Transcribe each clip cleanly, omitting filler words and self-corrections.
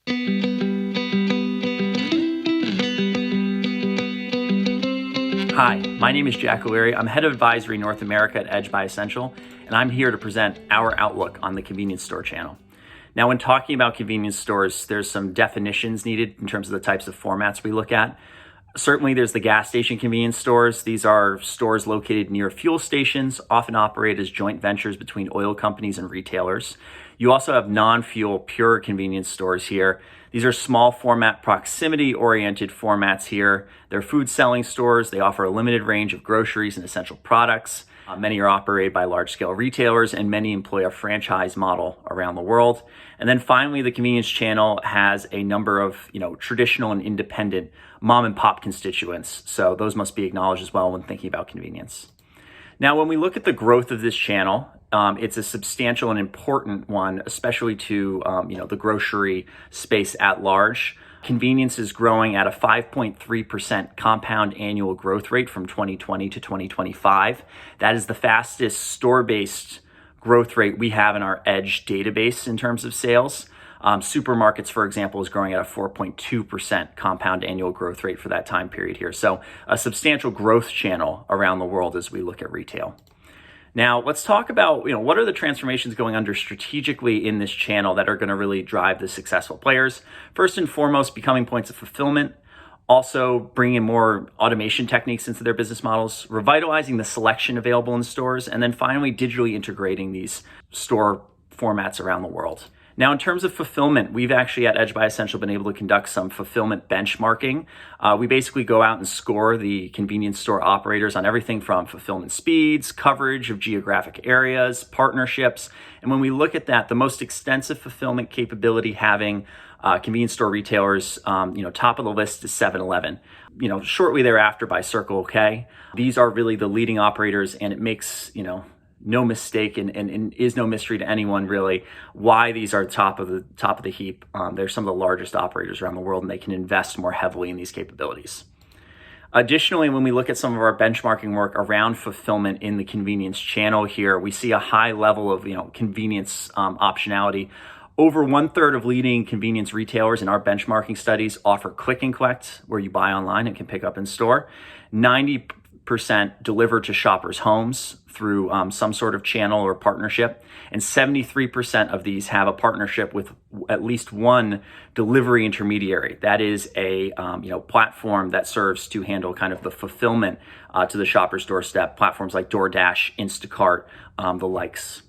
Hi, my name is Jack O'Leary. I'm Head of Advisory North America at Edge by Essential, and I'm here to present our outlook on the convenience store channel. Now, when talking about convenience stores, there's some definitions needed in terms of the types of formats we look at. Certainly, there's the gas station convenience stores. These are stores located near fuel stations, often operate as joint ventures between oil companies and retailers. You also have non-fuel, pure convenience stores here. These are small format, proximity-oriented formats here. They're food selling stores. They offer a limited range of groceries and essential products. Many are operated by large-scale retailers, and many employ a franchise model around the world. And then finally, the convenience channel has a number of traditional and independent mom and pop constituents. So those must be acknowledged as well when thinking about convenience. Now, when we look at the growth of this channel, it's a substantial and important one, especially to the grocery space at large. Convenience is growing at a 5.3% compound annual growth rate from 2020 to 2025. That is the fastest store-based growth rate we have in our Edge database in terms of sales. Supermarkets, for example, is growing at a 4.2% compound annual growth rate for that time period here. So a substantial growth channel around the world as we look at retail. Now, let's talk about what are the transformations going under strategically in this channel that are going to really drive the successful players. First and foremost, becoming points of fulfillment. Also, bringing in more automation techniques into their business models, revitalizing the selection available in stores, and then finally digitally integrating these store formats around the world. Now, in terms of fulfillment, we've actually at Edge by Essential been able to conduct some fulfillment benchmarking. We basically go out and score the convenience store operators on everything from fulfillment speeds, coverage of geographic areas, partnerships. And when we look at that, the most extensive fulfillment capability having convenience store retailers, top of the list is 7-Eleven. Shortly thereafter by Circle K. These are really the leading operators, and it makes, no mistake and is no mystery to anyone really why these are top of the heap. They're some of the largest operators around the world, and they can invest more heavily in these capabilities. Additionally, when we look at some of our benchmarking work around fulfillment in the convenience channel here, we see a high level of convenience optionality. Over 1/3 of leading convenience retailers in our benchmarking studies offer click and collect, where you buy online and can pick up in store. 90% deliver to shoppers' homes through some sort of channel or partnership, and 73% of these have a partnership with at least one delivery intermediary. That is a platform that serves to handle kind of the fulfillment to the shopper's doorstep. Platforms like DoorDash, Instacart, the likes.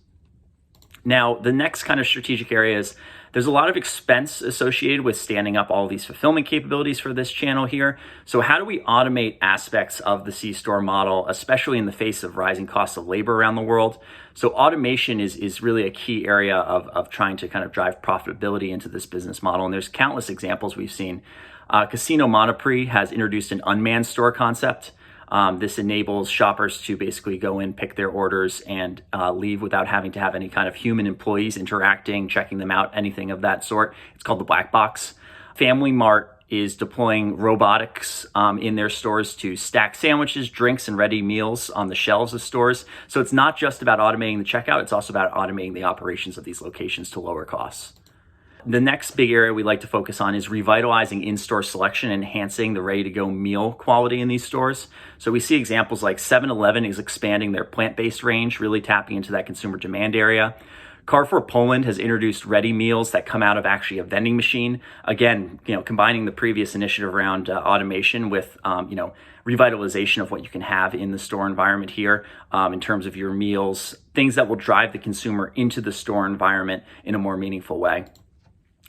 Now, the next kind of strategic area is there's a lot of expense associated with standing up all these fulfillment capabilities for this channel here. So how do we automate aspects of the C-store model, especially in the face of rising costs of labor around the world? So automation is really a key area of trying to kind of drive profitability into this business model. And there's countless examples we've seen. Casino Monoprix has introduced an unmanned store concept. This enables shoppers to basically go in, pick their orders, and leave without having to have any kind of human employees interacting, checking them out, anything of that sort. It's called the Black Box. Family Mart is deploying robotics in their stores to stack sandwiches, drinks, and ready meals on the shelves of stores. So it's not just about automating the checkout, it's also about automating the operations of these locations to lower costs. The next big area we like to focus on is revitalizing in-store selection, enhancing the ready-to-go meal quality in these stores. So we see examples like 7-Eleven is expanding their plant-based range, really tapping into that consumer demand area. Carrefour Poland has introduced ready meals that come out of actually a vending machine. Again, combining the previous initiative around automation with, revitalization of what you can have in the store environment here in terms of your meals, things that will drive the consumer into the store environment in a more meaningful way.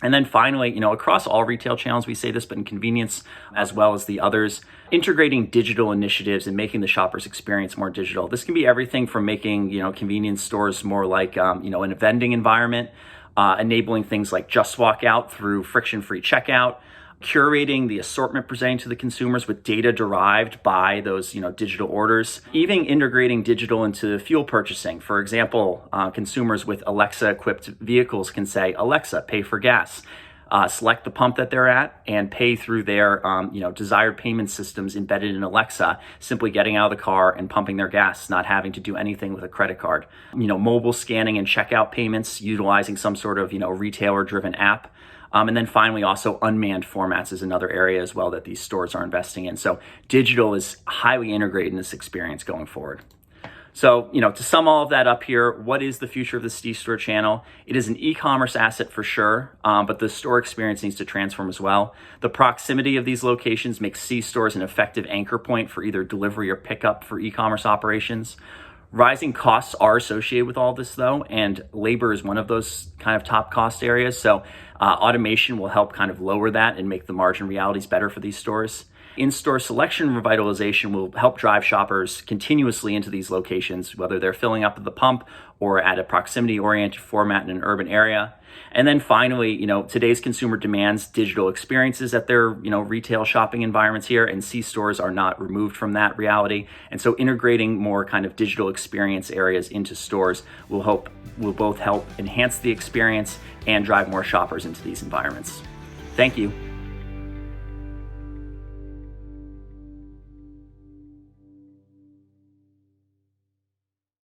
And then finally, across all retail channels, we say this, but in convenience as well as the others, integrating digital initiatives and making the shopper's experience more digital. This can be everything from making, convenience stores more like, a vending environment, enabling things like Just Walk Out through friction-free checkout, curating the assortment presenting to the consumers with data derived by those digital orders, even integrating digital into fuel purchasing. For example, consumers with Alexa equipped vehicles can say, Alexa, pay for gas. select the pump that they're at and pay through their desired payment systems embedded in Alexa, simply getting out of the car and pumping their gas, not having to do anything with a credit card. Mobile scanning and checkout payments utilizing some sort of retailer driven app. And then finally, also unmanned formats is another area as well that these stores are investing in. So digital is highly integrated in this experience going forward. So, to sum all of that up here, what is the future of the C-store channel? It is an e-commerce asset for sure, but the store experience needs to transform as well. The proximity of these locations makes C-stores an effective anchor point for either delivery or pickup for e-commerce operations. Rising costs are associated with all this though, and labor is one of those kind of top cost areas. So automation will help kind of lower that and make the margin realities better for these stores. In-store selection revitalization will help drive shoppers continuously into these locations, whether they're filling up at the pump or at a proximity-oriented format in an urban area. And then finally, today's consumer demands digital experiences at their, retail shopping environments here, and C-stores are not removed from that reality. And so integrating more kind of digital experience areas into stores will both help enhance the experience and drive more shoppers into these environments. Thank you.